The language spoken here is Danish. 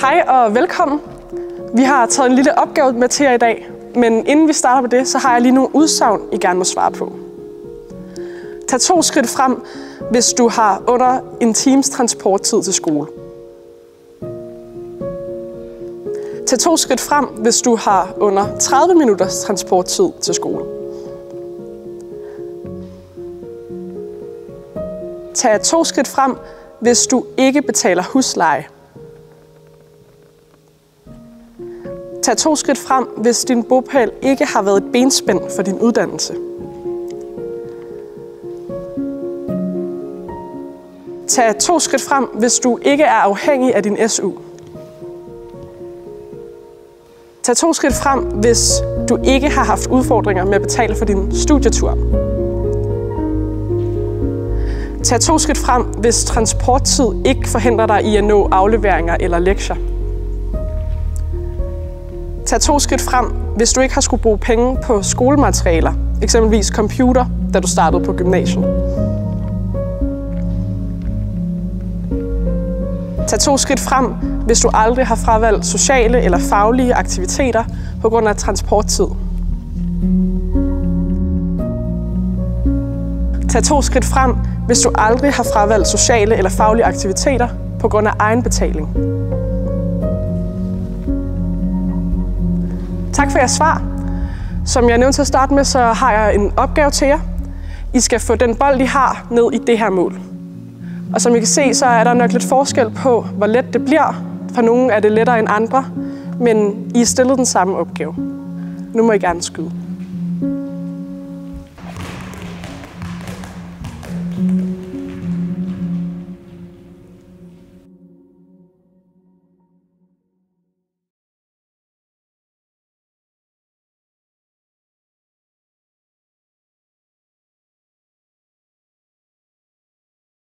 Hej og velkommen. Vi har taget en lille opgave med til jer i dag, men inden vi starter på det, så har jeg lige nogle udsagn, I gerne må svare på. Tag 2 skridt frem, hvis du har under en times transporttid til skole. Tag 2 skridt frem, hvis du har under 30 minutters transporttid til skole. Tag 2 skridt frem, hvis du ikke betaler husleje. Tag 2 skridt frem, hvis din bopæl ikke har været et benspænd for din uddannelse. Tag 2 skridt frem, hvis du ikke er afhængig af din SU. Tag 2 skridt frem, hvis du ikke har haft udfordringer med at betale for din studietur. Tag 2 skridt frem, hvis transporttid ikke forhindrer dig i at nå afleveringer eller lektier. Tag 2 skridt frem, hvis du ikke har skulle bruge penge på skolematerialer, eksempelvis computer, da du startede på gymnasiet. Tag 2 skridt frem, hvis du aldrig har fravalgt sociale eller faglige aktiviteter på grund af transporttid. Tag 2 skridt frem, hvis du aldrig har fravalgt sociale eller faglige aktiviteter på grund af egenbetaling. Tak for jeres svar. Som jeg nævnte til at starte med, så har jeg en opgave til jer. I skal få den bold, I har, ned i det her mål. Og som I kan se, så er der nok lidt forskel på, hvor let det bliver. For nogle er det lettere end andre, men I er stillet den samme opgave. Nu må I gerne skyde.